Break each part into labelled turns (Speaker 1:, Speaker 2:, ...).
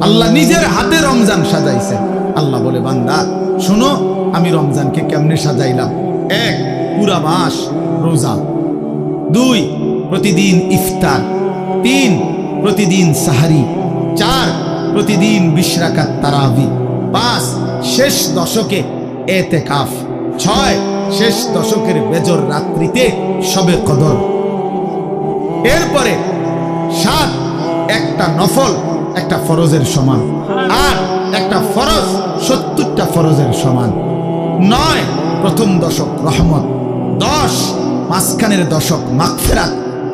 Speaker 1: আল্লাহ নিজের হাতে রমজান সাজাইছেন। আল্লাহ বলে, বান্দা শোনো আমি রমজানকে কেমনে সাজাইলাম। 1, পুরা মাস রোজা। 2, প্রতিদিন ইফতার। 3, প্রতিদিন সাহারি। 4, প্রতিদিন 20 রাকাত তারাবি। 5, শেষ দশকে এতেকাফ। 6, শেষ দশকের বেজর রাত্রিতে শবে কদর। এরপরে 7, একটা নফল একটা ফরজের সমান। 8, একটা ফরজ 70টা ফরজের সমান। 9, প্রথম দশক রহমত। 10, মাঝখানের দশক মাগফিরাত।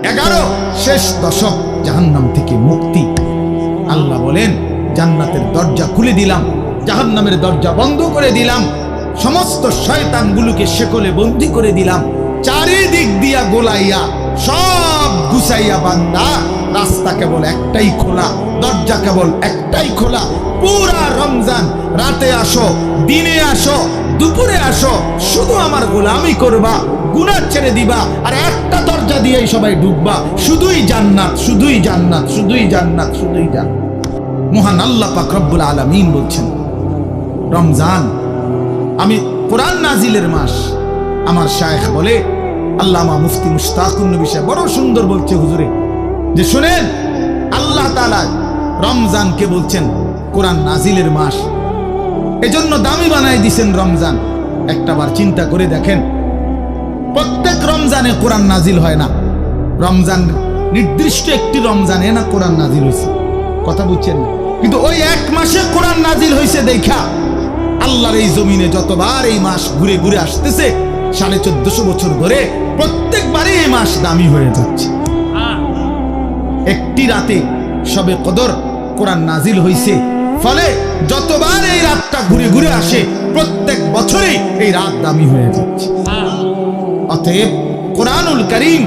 Speaker 1: 11, শেষ দশক জাহান্নাম থেকে মুক্তি। আল্লাহ বলেন, জান্নাতের দরজা খুলে দিলাম, জাহান্নামের দরজা বন্ধ করে দিলাম, সমস্ত শয়তানগুলোকে শেকলে বন্দী করে দিলাম, চারিদিক দিয়া গোলাইয়া সব গুছাইয়া বান্দা রাস্তা কেবল একটাই খোলা, দরজা কেবল একটাই খোলা। পুরা রমজান রাতে আসো, দিনে আসো, দুপুরে আসো, শুধু আমার গোলামি করবা, গুনাহ ছেড়ে দিবা, আর একটা দরজা দিয়েই সবাই ঢুকবা। শুধুই জান্নাত, শুধুই জান্নাত, শুধুই জান্নাত, শুধুই জান্নাত। মহান আল্লাহ পাক রব্বুল আলামিন বলছেন, রমজান আমি কোরআন নাজিলের মাস। আমার শায়েখ বলে, আল্লামা মুফতি মুশতাকুন নবী সাহেব বড় সুন্দর বলছে হুজুরে, যে শুনেন আল্লাহ তাআলা রমজানকে বলছেন কোরআন নাজিলের মাস, এজন্য দামি বানাই দিয়েছেন রমজান। একটাবার চিন্তা করে দেখেন, প্রত্যেক রমজানে কোরআন নাজিল হয় না, রমজান নির্দিষ্ট একটি রমজানে না কোরআন নাজিল হয়েছে, কথা বুঝছেন না? কিন্তু ওই এক মাসে কোরআন নাজিল হয়েছে দেখা আল্লাহর এই জমিনে যতবার এই মাস ঘুরে ঘুরে আসতেছে 1450 বছর ধরে, প্রত্যেকবারই এই মাস দামি হয়ে যাচ্ছে। একটি রাতে শবে কদর কোরআন নাজিল হয়েছে, ফলে যতবার এই রাতটা ঘুরে ঘুরে আসে প্রত্যেক বছরই এই রাত দামি হয়ে যাচ্ছে। অতএব কোরআনুল কারীম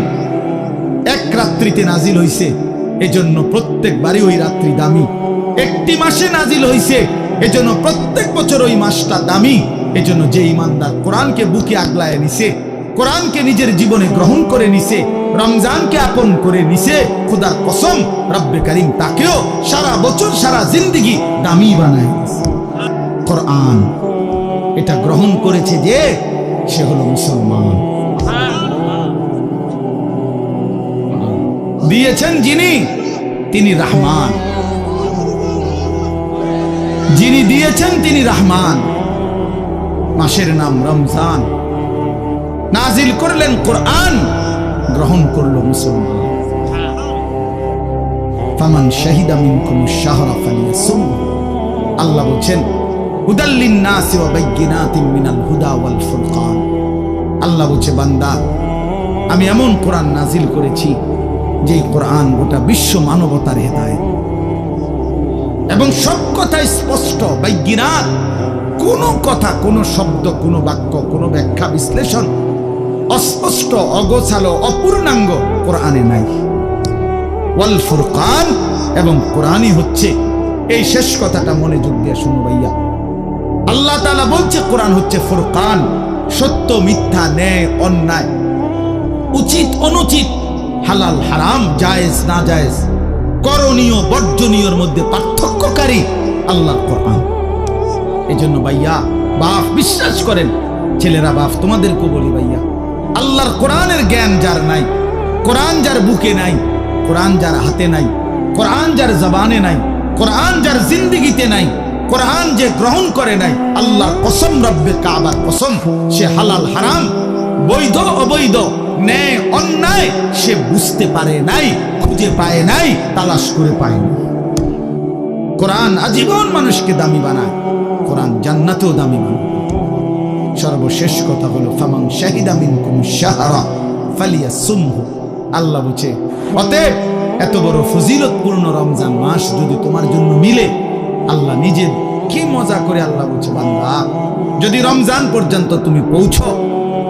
Speaker 1: এক রাত্রিতে নাজিল হয়েছে, এজন্য প্রত্যেকবারই ওই রাত্রি দামি। একটি মাসে নাজিল হয়েছে, এজন্য প্রত্যেক বছর ওই মাসটা দামি। এজন্য যে ইমানদার কোরআনকে বুকে আগলায় নিছে, কোরআনকে নিজের জীবনে গ্রহণ করে নিছে, রমজানকে আপন করে নিছে, খোদার কসম রব্বে কারীম তাকেও সারা বছর সারা জিন্দেগি দামি বানায় দিয়েছে। কোরআন এটা গ্রহণ করেছে যে সে হলো মুসলমান। দিয়েছেন যিনি, তিনি রহমান। যিনি দিয়েছেন তিনি রহমান। মাসের নাম রমজান, নাজিল করলেন কোরআন, গ্রহণ করলো মুসলমান। ফামান শাহিদা মিনকুমুশ শাহরা ফালিয়াসুম। আল্লাহ বলেন, হুদাল লিন-নাসি ওয়া বাইয়িনাতিন মিনাল হুদা ওয়াল ফুরকান। আল্লাহ বলছে, বান্দা আমি এমন কোরআন নাজিল করেছি যে কোরআন গোটা বিশ্ব মানবতার হেদায়েত, এবং সব কথা স্পষ্ট, বাইয়িনাত, কোনো কথা, কোনো শব্দ, কোনো বাক্য, কোনো ব্যাখ্যা বিশ্লেষণ অস্পষ্ট, অগোছালো, অপূর্ণাঙ্গ কোরআনে নাই। ওয়াল ফুরকান, এবং কোরআনই হচ্ছে, এই শেষ কথাটা মনোযোগ দিয়ে শুনো ভাইয়া, আল্লাহ তাআলা বলছে কোরআন হচ্ছে ফুরকান, সত্য মিথ্যা, ন্যায় অন্যায়, উচিত অনুচিত, হালাল হারাম, জায়েজ না জায়েজ, করণীয় বর্জনীয়র মধ্যে পার্থক্যকারী আল্লাহর কোরআন। এজন্য ভাইয়া বাপ বিশ্বাস করেন, ছেলেরা বাপ তোমাদেরকে বলি ভাইয়া, আল্লাহর কোরআনের জ্ঞান যার নাই, কোরআন যার বুকে নাই, কোরআন যার হাতে নাই, কোরআন যার জবানে নাই, কোরআন যার জিন্দেগিতে নাই, কোরআন যে গ্রহণ করে নাই, আল্লাহর কসম, রব্বে কাবার কসম, সে হালাল হারাম, বৈধ অবৈধ, ন্যায় অন্যায় সে বুঝতে পারে নাই, খুঁজে পায় নাই, তালাশ করে পায়নি। কোরআন আজীবন মানুষকে দামি বানায়, কোরআন জান্নাতেও দামি বানায়। সর্বশেষ কথা হলো, ফামান শাহিদা মিনকুমুশ শাহরা ফালিয়াসুমহু। আল্লাহ বলছে, অতএব এত বড় ফজিলতপূর্ণ রমজান মাস যদি তোমার জন্য মিলে, আল্লাহ নিজে কি মজা করে আল্লাহ বলছে, বান্দা যদি রমজান পর্যন্ত তুমি পৌঁছো,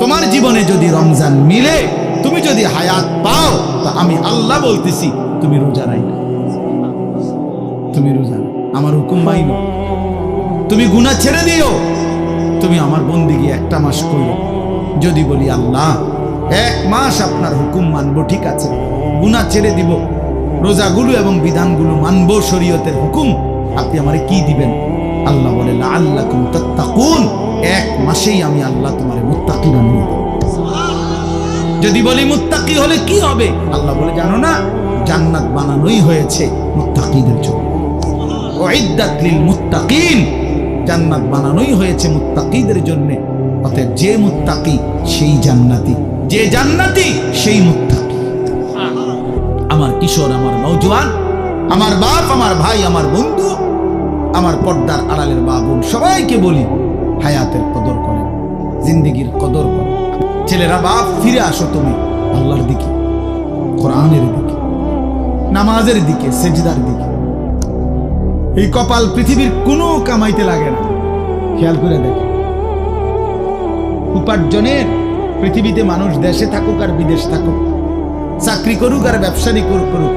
Speaker 1: তোমার জীবনে যদি রমজান মিলে, তুমি যদি হায়াত পাও, তা আমি আল্লাহ বলতেছি তুমি রোজা রাখো, তুমি রোজা আমার হুকুম মাইনো, তুমি গুনাহ ছেড়ে দিও, তুমি আমার বন্দেগী একটা মাস করো। যদি বলি আল্লাহ 1 মাস আপনার হুকুম মানবো, ঠিক আছে, গুনাহ ছেড়ে দিব, রোজাগুলো এবং বিধানগুলো মানবো, শরীয়তের হুকুম, আপনি আমারে কি দিবেন? আল্লাহ বলে লাআল্লাকুম তাত্তাকুন, 1 মাসেই আমি আল্লাহ তোমারে মুত্তাকি বানিয়ে দেব। যদি বলি মুত্তাকি হলে কি হবে, আল্লাহ বলে জানো না, জান্নাত বানানোই হয়েছে মুত্তাকিদের জন্য। উইদ্দাত লিল মুত্তাকিন, জান্নাত বানানোই হয়েছে মুত্তাকিদের জন্য। অতএব যে মুত্তাকি সেই জান্নাতি, যে জান্নাতি সেই মুত্তাকি। আমার কিশোর, আমার নওজোয়ান, আমার বাপ, আমার ভাই, আমার বন্ধু, আমার পর্দার আড়ালের মা বোন, সবাইকে বলি হায়াতের কদর করেন, জিন্দেগির কদর করেন। ছেলেরা, বাপ, ফিরে আসো তুমি আল্লাহর দিকে, কোরআনের দিকে, নামাজের দিকে, সেজদার দিকে। এই কপাল পৃথিবীর কোনো কামাইতে লাগে না। খেয়াল করে দেখো, উপার্জনের পৃথিবীতে মানুষ দেশে থাকুক আর বিদেশ থাকুক, চাকরি করুক আর ব্যবসায়ী করুক,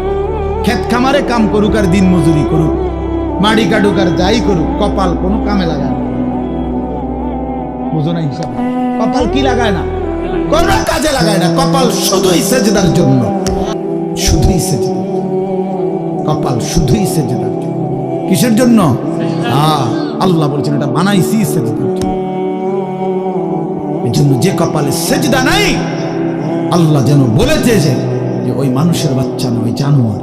Speaker 1: ক্ষেত খামারে কাম করুক আর দিন মজুরি করুক, মাড়ি কাটুক আর যাই করুক, কপাল কোনো কামে লাগায় না। বুঝো না হিসাব? কপাল কি লাগায় না? কোন কাজে লাগায় না। কপাল শুধুই সেজদার জন্য, শুধুই সেজদা। কপাল শুধুই সেজদার জন্য। কিসের জন্য? আল্লাহ বলছেন এটা বানাইছি সেজদার জন্য। এই জন্য যে কপালে সেজদা নাই, আল্লাহ যেন বলেছে যে ওই মানুষের বাচ্চা না, ওই জানোয়ার।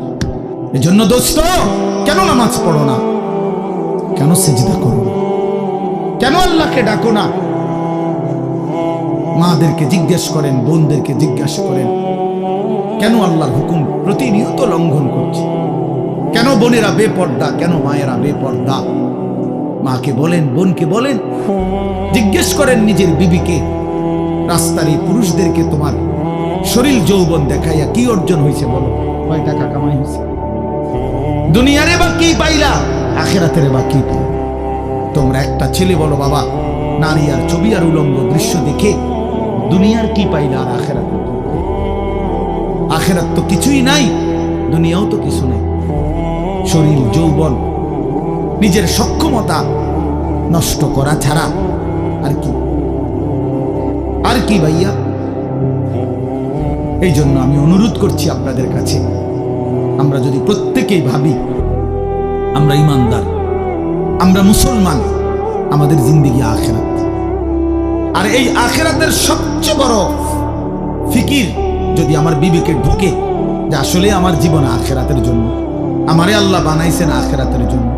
Speaker 1: এই জন্য দোস্ত, কেন নামাজ পড়ো না? কেন সেজদা করো না? কেন আল্লাহকে ডাকো না? মাদেরকে জিজ্ঞেস করেন, বোনদেরকে জিজ্ঞাসা করেন, কেন আল্লাহর হুকুম প্রতিনিয়ত লঙ্ঘন করছে? কেন বোনেরা বেপর্দা? কেন মায়েরা বেপর্দা? মাকে বলেন, বোনকে বলেন, জিজ্ঞেস করেন নিজের বিবিকে। রাস্তার এই পুরুষদেরকে তোমার শরীর যৌবন দেখাইয়া কি অর্জন হয়েছে বলো? কয় টাকা কামাই হয়েছে? দুনিয়ারে বা কি পাইলা? আখিরাতের বা কি পাইলা? তোমরা একটা ছেলে বলো, বাবা, নারী আর ছবি আর উলঙ্গ দৃশ্য দেখে দুনিয়ার কি পাইলা আর আখিরাতের? আখিরাত তো কিছুই নাই, দুনিয়াও তো কিছু নাই। শরীর যৌবন, নিজের সক্ষমতা নষ্ট করা ছাড়া আর কি? আর কি ভাইয়া? এই জন্য আমি অনুরোধ করছি আপনাদের কাছে, আমরা যদি প্রত্যেকেই ভাবি আমরা ইমানদার, আমরা মুসলমান, আমাদের জিন্দেগি আখিরাত। আর এই আখিরাতের সবচেয়ে বড় ফিকির যদি আমার বিবেকে ঢুকে যে আসলে আমার জীবন আখিরাতের জন্য, আমারে আল্লাহ বানাইছেন আখিরাতের জন্য,